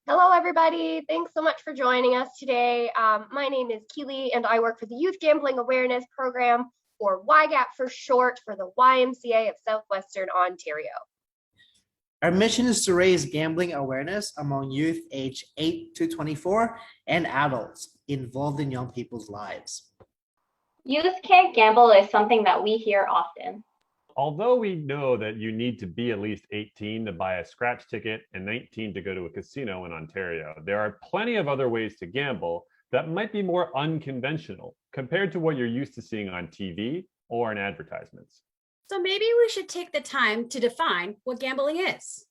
Hello, everybody. Thanks so much for joining us today. My name is Keely, and I work for the Youth Gambling Awareness Program, or YGAP for short, for the YMCA of Southwestern Ontario. Our mission is to raise gambling awareness among youth aged 8 to 24 and adults involved in young people's lives. Youth can't gamble is something that we hear often. Although we know that you need to be at least 18 to buy a scratch ticket and 19 to go to a casino in Ontario, there are plenty of other ways to gamble that might be more unconventional compared to what you're used to seeing on TV or in advertisements. So maybe we should take the time to define what gambling is.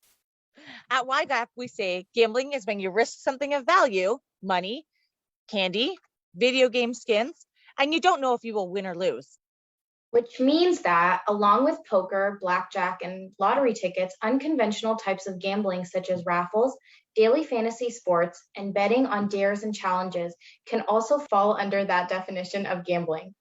At YGAP, we say gambling is when you risk something of value, money, candy, video game skins, and you don't know if you will win or lose. Which means that, along with poker, blackjack, and lottery tickets, unconventional types of gambling such as raffles, daily fantasy sports, and betting on dares and challenges can also fall under that definition of gambling.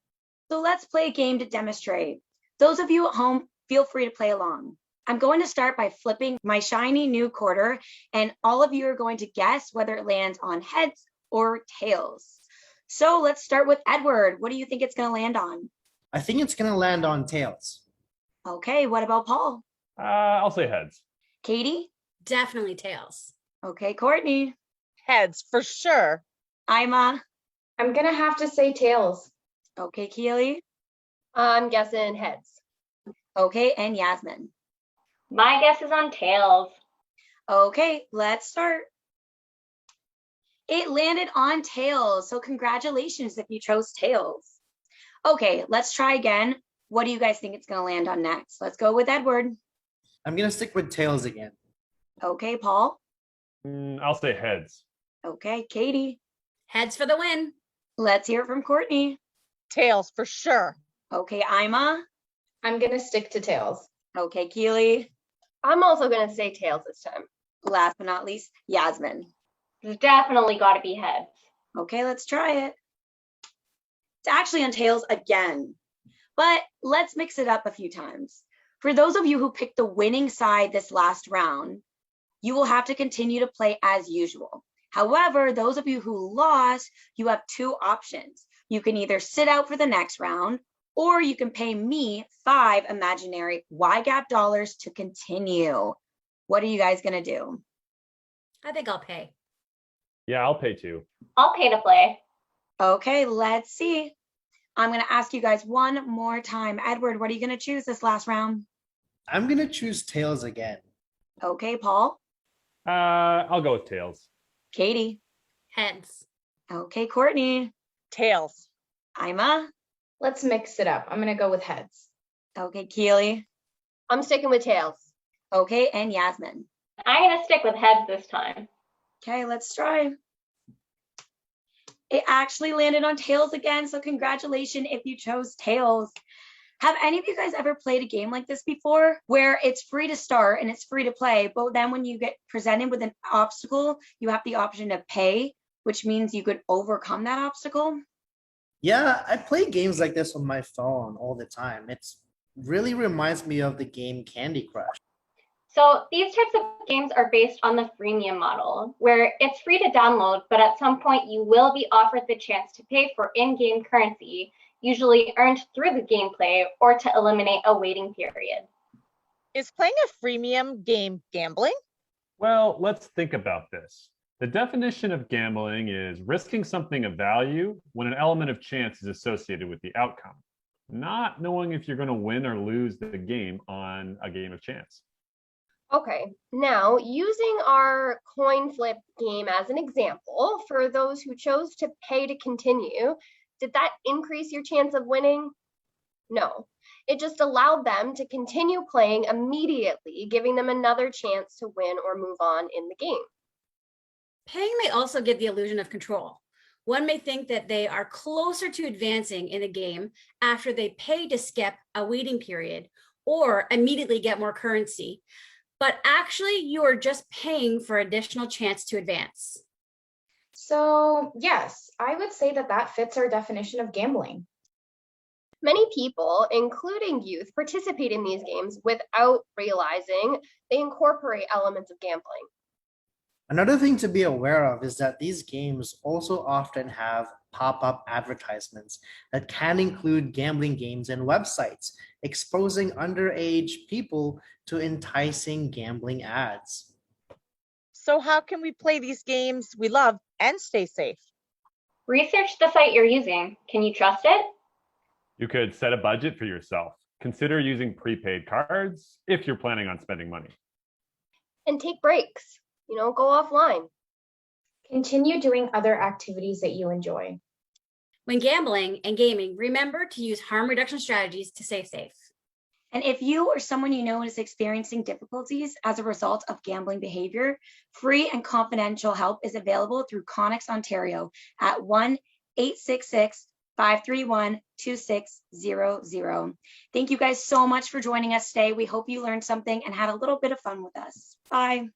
So let's play a game to demonstrate. Those of you at home, feel free to play along. I'm going to start by flipping my shiny new quarter, and all of you are going to guess whether it lands on heads or tails. So let's start with Edward. What do you think it's going to land on? I think it's going to land on tails. Okay, what about Paul? I'll say heads. Katie? Definitely tails. Okay, Courtney? Heads, for sure. Ima? I'm gonna have to say tails. Okay, Keely? I'm guessing heads. Okay, and Yasmin? My guess is on tails. Okay, let's start. It landed on tails, so congratulations if you chose tails. Okay, let's try again. What do you guys think it's going to land on next? Let's go with Edward. I'm going to stick with tails again. Okay, Paul. I'll say heads. Okay, Katie. Heads for the win. Let's hear it from Courtney. Tails, for sure. Okay, Ima. I'm gonna stick to tails. Okay, Keely. I'm also going to say tails this time. Last but not least, Yasmin. It's definitely got to be heads. Okay, let's try it. It's actually on tails again, but let's mix it up a few times. For those of you who picked the winning side this last round, you will have to continue to play as usual. However, those of you who lost, you have two options. You can either sit out for the next round, or you can pay me 5 imaginary YGAP dollars to continue. What are you guys gonna do? I think I'll pay. Yeah, I'll pay too. I'll pay to play. Okay, let's see. I'm going to ask you guys one more time. Edward, what are you going to choose this last round? I'm going to choose tails again. Okay, Paul. I'll go with tails. Katie. Heads. Okay, Courtney. Tails. Ima. Let's mix it up. I'm gonna go with heads. Okay, Keely. I'm sticking with tails. Okay, and Yasmin. I'm going to stick with heads this time. Okay, let's try. It actually landed on tails again, so congratulations if you chose tails. Have any of you guys ever played a game like this before, where it's free to start and it's free to play, but then when you get presented with an obstacle, you have the option to pay, which means you could overcome that obstacle? Yeah, I play games like this on my phone all the time. It really reminds me of the game Candy Crush. So these types of games are based on the freemium model, where it's free to download, but at some point you will be offered the chance to pay for in-game currency, usually earned through the gameplay, or to eliminate a waiting period. Is playing a freemium game gambling? Well, let's think about this. The definition of gambling is risking something of value when an element of chance is associated with the outcome, not knowing if you're going to win or lose the game on a game of chance. Okay, now using our coin flip game as an example, for those who chose to pay to continue, did that increase your chance of winning? No, it just allowed them to continue playing immediately, giving them another chance to win or move on in the game. Paying may also give the illusion of control. One may think that they are closer to advancing in a game after they pay to skip a waiting period or immediately get more currency. But actually, you are just paying for additional chance to advance. So yes, I would say that fits our definition of gambling. Many people, including youth, participate in these games without realizing they incorporate elements of gambling. Another thing to be aware of is that these games also often have pop-up advertisements that can include gambling games and websites, exposing underage people to enticing gambling ads. So how can we play these games we love and stay safe? Research the site you're using. Can you trust it? You could set a budget for yourself. Consider using prepaid cards if you're planning on spending money. And take breaks, go offline. Continue doing other activities that you enjoy. When gambling and gaming, remember to use harm reduction strategies to stay safe. And if you or someone you know is experiencing difficulties as a result of gambling behavior, free and confidential help is available through Connex Ontario at 1-866-531-2600. Thank you guys so much for joining us today. We hope you learned something and had a little bit of fun with us. Bye.